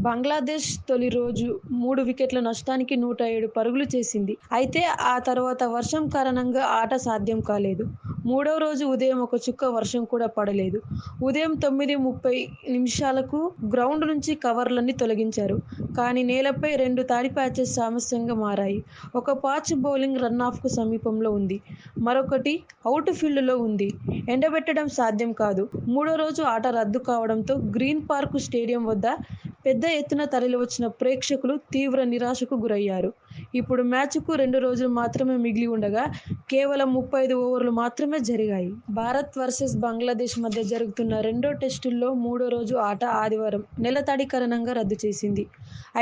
బంగ్లాదేశ్ తొలి రోజు 3 వికెట్ల నష్టానికి 107 పరుగులు చేసింది. అయితే ఆ తర్వాత వర్షం కారణంగా ఆట సాధ్యం కాలేదు. మూడో రోజు ఉదయం ఒక చుక్క వర్షం కూడా పడలేదు. ఉదయం 9:30 గ్రౌండ్ నుంచి కవర్లన్నీ తొలగించారు. కానీ నేలపై 2 తడి ప్యాచెస్ సమస్యగా మారాయి. ఒక పాచ్ బౌలింగ్ రన్నాఫ్‌కు సమీపంలో ఉంది. మరొకటి అవుట్ ఫీల్డ్‌లో ఉంది. ఎండబెట్టడం సాధ్యం కాదు. మూడో రోజు ఆట రద్దు కావడంతో గ్రీన్ పార్క్ స్టేడియం వద్ద పెద్ద ఎత్తున తరలివచ్చిన ప్రేక్షకులు తీవ్ర నిరాశకు గురయ్యారు. ఇప్పుడు మ్యాచ్‌కు 2 రోజులు మాత్రమే మిగిలి ఉండగా కేవలం 35 ఓవర్లు మాత్రమే జరిగాయి. భారత్ వర్సెస్ బంగ్లాదేశ్ మధ్య జరుగుతున్న రెండో టెస్టులో మూడో రోజు ఆట ఆదివారం నేల తడి కారణంగా రద్దు చేసింది.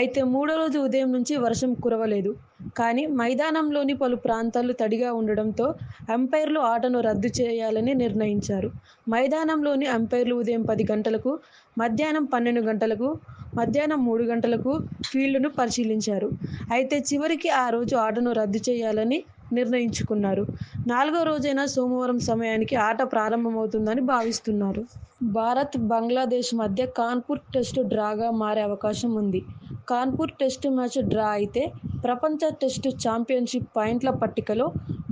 అయితే మూడో రోజు ఉదయం నుంచి వర్షం కురవలేదు. కానీ మైదానంలోని పలు ప్రాంతాలు తడిగా ఉండడంతో అంపైర్లు ఆటను రద్దు చేయాలని నిర్ణయించారు. మైదానంలోని అంపైర్లు ఉదయం 10 గంటలకు, మధ్యాహ్నం 12 గంటలకు, మధ్యాహ్నం 3 గంటలకు ఫీల్డ్‌ను పరిశీలించారు. అయితే చివరికి ఆ రోజు ఆటను రద్దు చేయాలని నిర్ణయించుకున్నారు. నాలుగో రోజైన సోమవారం సమయానికి ఆట ప్రారంభమవుతుందని భావిస్తున్నారు. భారత్, బంగ్లాదేశ్ మధ్య కాన్పూర్ టెస్టు డ్రాగా మారే అవకాశం ఉంది. కాన్పూర్ టెస్టు మ్యాచ్ డ్రా అయితే ప్రపంచ టెస్టు చాంపియన్షిప్ పాయింట్ల పట్టికలో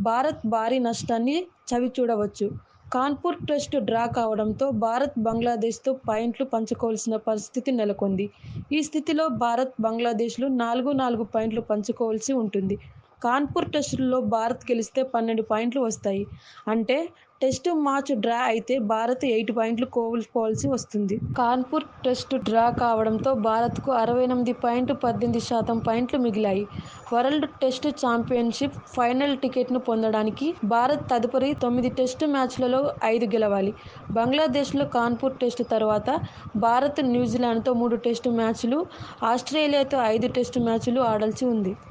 భారత్ భారీ నష్టాన్ని చవిచూడవచ్చు. కాన్పూర్ టెస్టు డ్రా కావడంతో భారత్, బంగ్లాదేశ్తో పాయింట్లు పంచుకోవాల్సిన పరిస్థితి నెలకొంది. ఈ స్థితిలో భారత్, బంగ్లాదేశ్లు 4 పాయింట్లు పంచుకోవాల్సి ఉంటుంది. కాన్పూర్ టెస్టులో భారత్ గెలిస్తే 12 పాయింట్లు వస్తాయి. అంటే టెస్టు మ్యాచ్ డ్రా అయితే భారత్ 8 పాయింట్లు కోల్పోవాల్సి వస్తుంది. కాన్పూర్ టెస్టు డ్రా కావడంతో భారత్కు 68.18% పాయింట్లు మిగిలాయి. వరల్డ్ టెస్టు చాంపియన్షిప్ ఫైనల్ టికెట్ను పొందడానికి భారత్ తదుపరి 9 టెస్టు మ్యాచ్లలో 5 గెలవాలి. బంగ్లాదేశ్లో కాన్పూర్ టెస్టు తర్వాత భారత్, న్యూజిలాండ్తో 3 టెస్టు మ్యాచ్లు, ఆస్ట్రేలియాతో 5 టెస్టు మ్యాచ్లు ఆడాల్సి ఉంది.